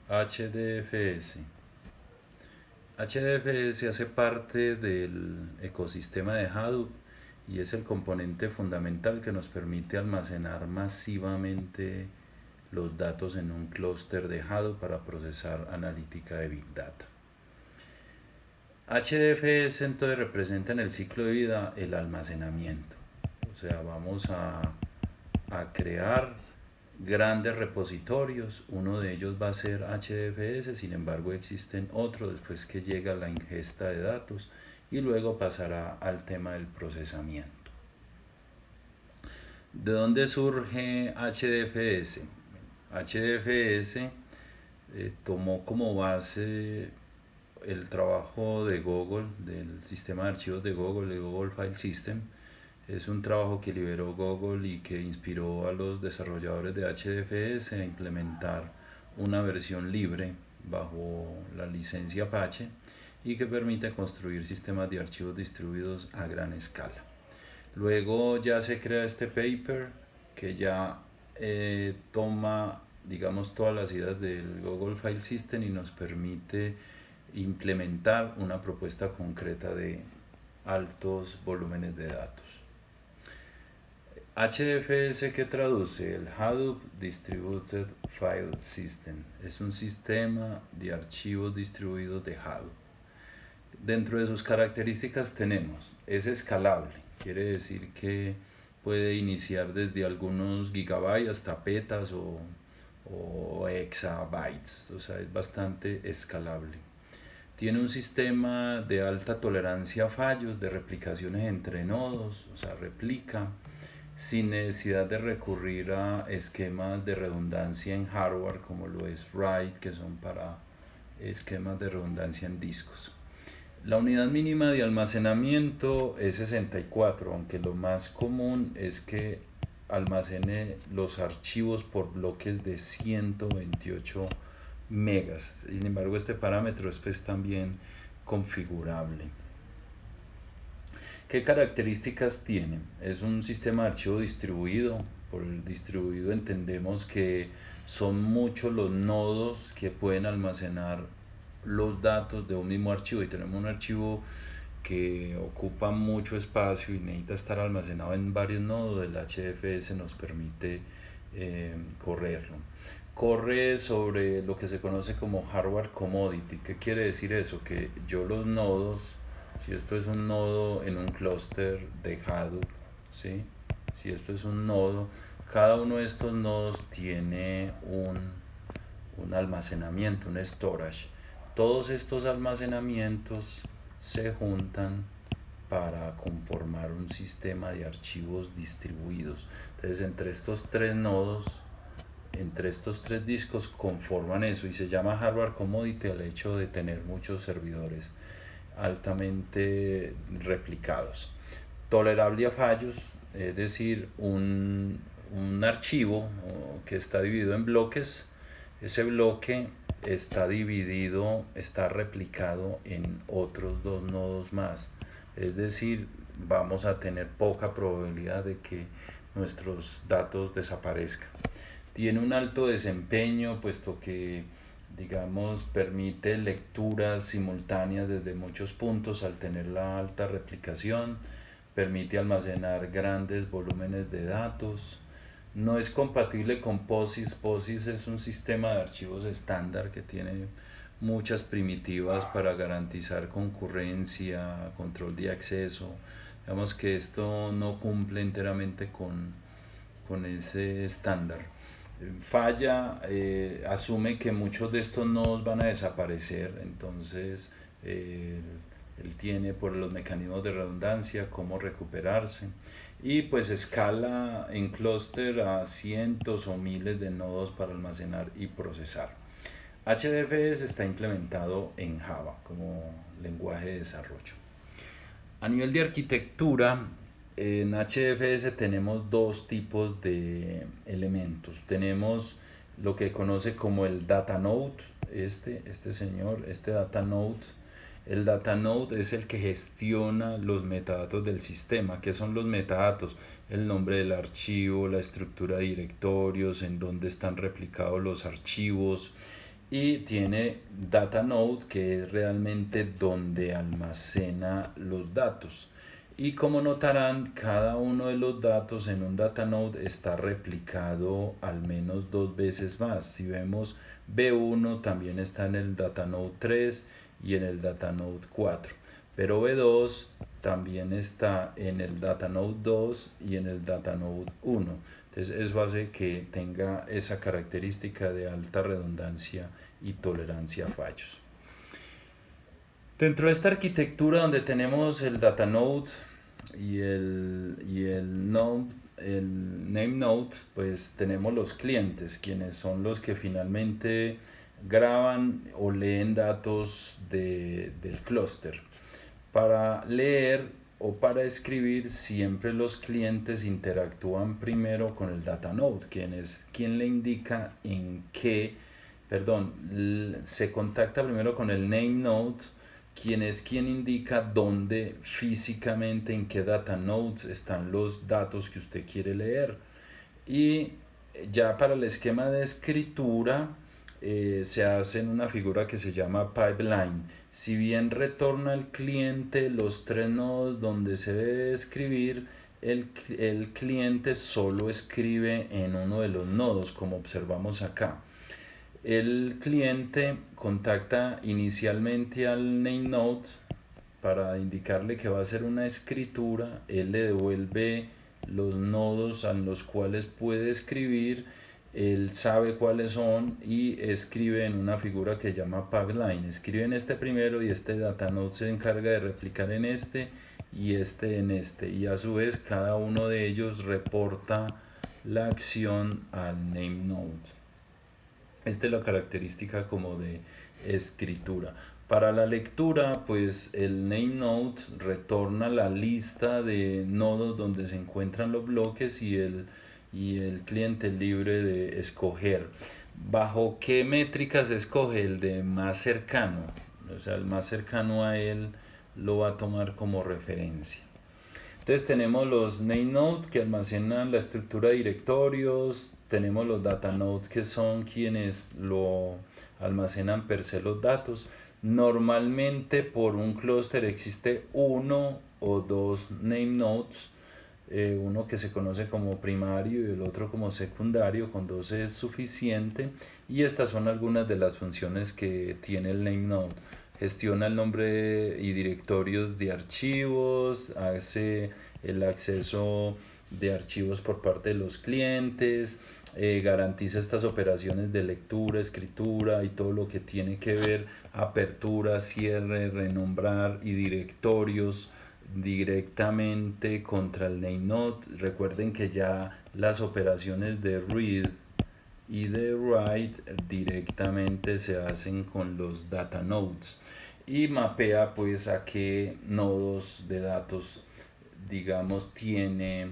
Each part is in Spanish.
HDFS. HDFS hace parte del ecosistema de Hadoop y es el componente fundamental que nos permite almacenar masivamente los datos en un clúster de Hadoop para procesar analítica de Big Data. HDFS entonces representa en el ciclo de vida el almacenamiento. O sea, vamos a crear grandes repositorios, uno de ellos va a ser HDFS, sin embargo existen otros después que llega la ingesta de datos y luego pasará al tema del procesamiento. ¿De dónde surge HDFS? HDFS tomó como base el trabajo de Google, del sistema de archivos de Google File System. Es un trabajo que liberó Google y que inspiró a los desarrolladores de HDFS a implementar una versión libre bajo la licencia Apache y que permite construir sistemas de archivos distribuidos a gran escala. Luego ya se crea este paper que ya toma, digamos, todas las ideas del Google File System y nos permite implementar una propuesta concreta de altos volúmenes de datos. HDFS, ¿qué traduce? El Hadoop Distributed File System. Es un sistema de archivos distribuidos de Hadoop. Dentro de sus características tenemos, es escalable, quiere decir que puede iniciar desde algunos gigabytes hasta petas o exabytes, o sea, es bastante escalable. Tiene un sistema de alta tolerancia a fallos, de replicaciones entre nodos, o sea, replica sin necesidad de recurrir a esquemas de redundancia en hardware como lo es RAID, que son para esquemas de redundancia en discos. La unidad mínima de almacenamiento es 64, aunque lo más común es que almacene los archivos por bloques de 128 megas. Sin embargo, este parámetro es pues también configurable. ¿Qué características tiene? Es un sistema de archivo distribuido. Por el distribuido entendemos que son muchos los nodos que pueden almacenar los datos de un mismo archivo y tenemos un archivo que ocupa mucho espacio y necesita estar almacenado en varios nodos. El HDFS nos permite correrlo. Corre sobre lo que se conoce como hardware commodity. ¿Qué quiere decir eso? Que yo los nodos, si esto es un nodo en un clúster de Hadoop, ¿sí? Si esto es un nodo, cada uno de estos nodos tiene un almacenamiento, un storage. Todos estos almacenamientos se juntan para conformar un sistema de archivos distribuidos. Entonces, entre estos tres nodos, entre estos tres discos conforman eso y se llama hardware commodity al hecho de tener muchos servidores altamente replicados. Tolerable a fallos, es decir, un archivo que está dividido en bloques, ese bloque está dividido, está replicado en otros dos nodos más. Es decir, vamos a tener poca probabilidad de que nuestros datos desaparezcan. Tiene un alto desempeño, puesto que, digamos, permite lecturas simultáneas desde muchos puntos al tener la alta replicación, permite almacenar grandes volúmenes de datos. No es compatible con POSIX. POSIX es un sistema de archivos estándar que tiene muchas primitivas para garantizar concurrencia, control de acceso. Digamos que esto no cumple enteramente con ese estándar. Falla, asume que muchos de estos nodos van a desaparecer, entonces él tiene por los mecanismos de redundancia cómo recuperarse y pues escala en clúster a cientos o miles de nodos para almacenar y procesar. HDFS está implementado en Java como lenguaje de desarrollo. A nivel de arquitectura, en HDFS tenemos dos tipos de elementos. Tenemos lo que conoce como el data node, este señor, este data node. El data node es el que gestiona los metadatos del sistema. ¿Qué son los metadatos? El nombre del archivo, la estructura de directorios, en dónde están replicados los archivos, y tiene Data Node, que es realmente donde almacena los datos. Y como notarán, cada uno de los datos en un Data Node está replicado al menos 2 veces más. Si vemos, B1 también está en el Data Node 3 y en el Data Node 4, pero B2 también está en el Data Node 2 y en el Data Node 1. Entonces eso hace que tenga esa característica de alta redundancia y tolerancia a fallos. Dentro de esta arquitectura donde tenemos el Data Node y el Name Node, pues tenemos los clientes, quienes son los que finalmente graban o leen datos del clúster. Para leer o para escribir, siempre los clientes interactúan primero con el Data Node, quien le indica en qué, se contacta primero con el Name Node, quien indica dónde físicamente, en qué Data Nodes están los datos que usted quiere leer. Y ya para el esquema de escritura, se hace en una figura que se llama pipeline. Si bien retorna al cliente los 3 nodos donde se debe escribir, el cliente solo escribe en uno de los nodos, como observamos acá. El cliente contacta inicialmente al name node para indicarle que va a hacer una escritura. Él le devuelve los nodos a los cuales puede escribir, él sabe cuáles son y escribe en una figura que llama pipeline. Escribe en este primero y este data node se encarga de replicar en este y este en este, y a su vez cada uno de ellos reporta la acción al name node. Esta es la característica como de escritura. Para la lectura, pues el name node retorna la lista de nodos donde se encuentran los bloques y el cliente es libre de escoger. ¿Bajo qué métrica se escoge? El de más cercano. O sea, el más cercano a él lo va a tomar como referencia. Entonces tenemos los name nodes que almacenan la estructura de directorios, tenemos los data nodes que son quienes lo almacenan per se los datos. Normalmente por un clúster existe uno o dos name nodes, uno que se conoce como primario y el otro como secundario, con 2 es suficiente. Y estas son algunas de las funciones que tiene el name node. Gestiona el nombre y directorios de archivos, hace el acceso de archivos por parte de los clientes, garantiza estas operaciones de lectura, escritura y todo lo que tiene que ver apertura, cierre, renombrar y directorios directamente contra el name node. Recuerden que ya las operaciones de read y de write directamente se hacen con los data nodes y mapea pues a qué nodos de datos, digamos, tiene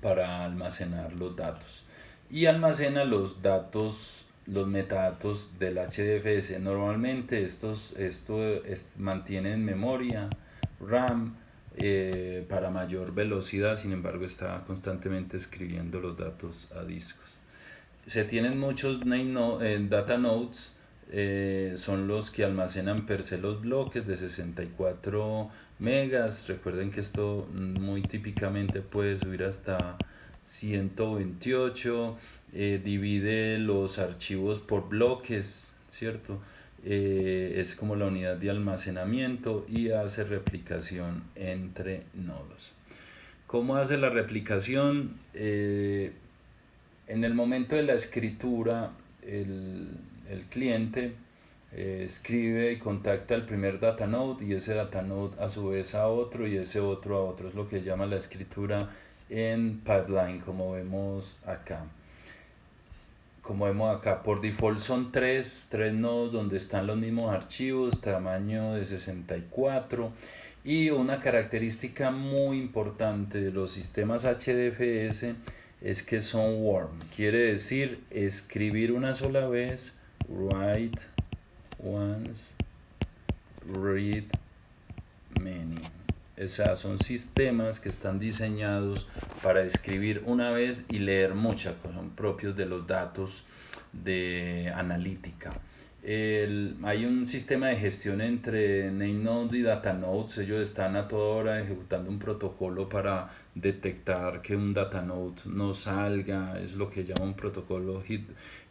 para almacenar los datos, y almacena los datos, los metadatos del HDFS. Normalmente mantiene en memoria RAM para mayor velocidad, sin embargo está constantemente escribiendo los datos a discos. Se tienen muchos data nodes, son los que almacenan per se los bloques de 64 megas. Recuerden que esto muy típicamente puede subir hasta 128. Divide los archivos por bloques, ¿cierto? Es como la unidad de almacenamiento y hace replicación entre nodos. ¿Cómo hace la replicación? En el momento de la escritura, el cliente escribe y contacta el primer data node, y ese data node a su vez a otro y ese otro a otro. Es lo que llama la escritura en pipeline, como vemos acá. Por default son tres nodos donde están los mismos archivos, tamaño de 64. Y una característica muy importante de los sistemas HDFS es que son warm, quiere decir escribir una sola vez, write once, read many. O sea, son sistemas que están diseñados para escribir una vez y leer muchas, son propios de los datos de analítica. Hay un sistema de gestión entre NameNode y DataNodes. Ellos están a toda hora ejecutando un protocolo para detectar que un DataNode no salga. Es lo que llama un protocolo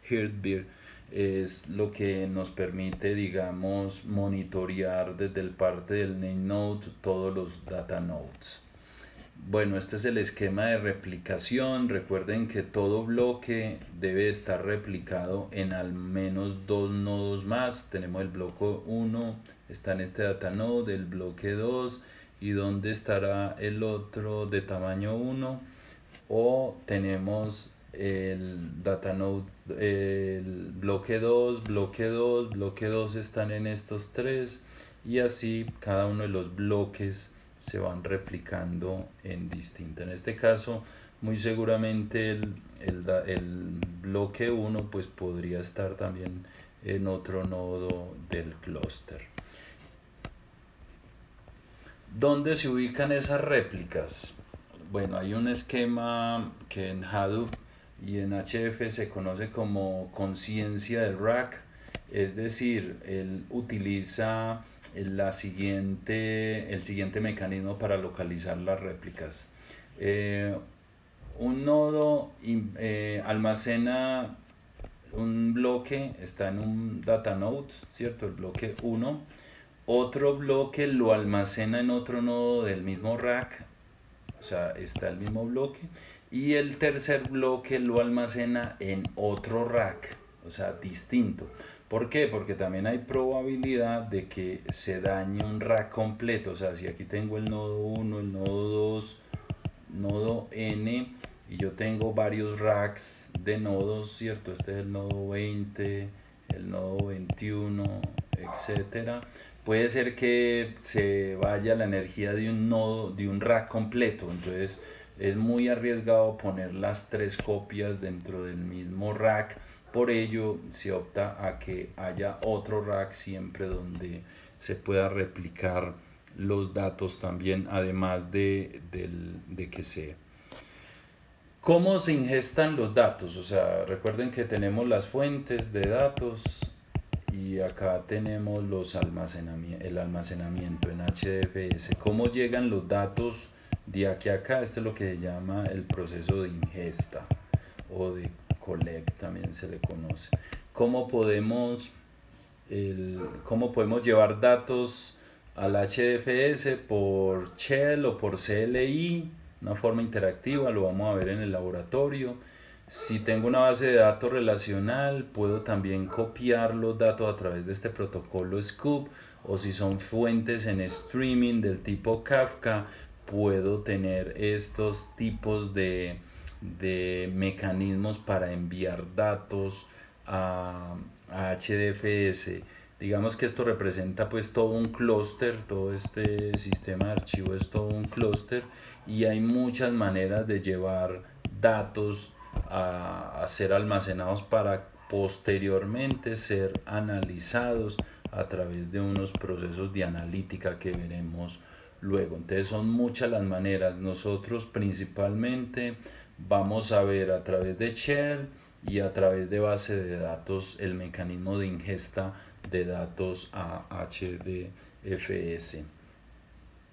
Heartbeat. Es lo que nos permite, digamos, monitorear desde el parte del NameNode todos los DataNodes. Bueno, este es el esquema de replicación. Recuerden que todo bloque debe estar replicado en al menos dos nodos más. Tenemos el bloque 1, está en este datanode, el bloque 2, y dónde estará el otro de tamaño 1. O tenemos el datanode, el bloque 2, bloque 2, bloque 2 están en estos tres, y así cada uno de los bloques se van replicando en distinto. En este caso, muy seguramente el bloque 1 pues podría estar también en otro nodo del clúster. ¿Dónde se ubican esas réplicas? Bueno, hay un esquema que en Hadoop y en HF se conoce como conciencia del rack, es decir, él utiliza el siguiente mecanismo para localizar las réplicas. Un nodo almacena un bloque, está en un data node, ¿cierto? El bloque 1. Otro bloque lo almacena en otro nodo del mismo rack, o sea, está el mismo bloque. Y el tercer bloque lo almacena en otro rack, o sea, distinto. ¿Por qué? Porque también hay probabilidad de que se dañe un rack completo. O sea, si aquí tengo el nodo 1, el nodo 2, nodo N, y yo tengo varios racks de nodos, ¿cierto? Este es el nodo 20, el nodo 21, etcétera. Puede ser que se vaya la energía de un nodo, de un rack completo. Entonces es muy arriesgado poner las tres copias dentro del mismo rack. Por ello se opta a que haya otro rack siempre donde se pueda replicar los datos también, además de que sea. ¿Cómo se ingestan los datos? O sea, recuerden que tenemos las fuentes de datos y acá tenemos el almacenamiento en HDFS. ¿Cómo llegan los datos de aquí a acá? Este es lo que se llama el proceso de ingesta o de collect, también se le conoce. ¿Cómo podemos llevar datos al HDFS por Shell o por CLI? Una forma interactiva, lo vamos a ver en el laboratorio. Si tengo una base de datos relacional, puedo también copiar los datos a través de este protocolo Scoop, o si son fuentes en streaming del tipo Kafka, puedo tener estos tipos de mecanismos para enviar datos a HDFS. Digamos que esto representa pues todo un clúster, todo este sistema de archivo es todo un clúster, y hay muchas maneras de llevar datos a ser almacenados para posteriormente ser analizados a través de unos procesos de analítica que veremos luego. Entonces son muchas las maneras. Nosotros principalmente vamos a ver a través de Shell y a través de base de datos el mecanismo de ingesta de datos a HDFS.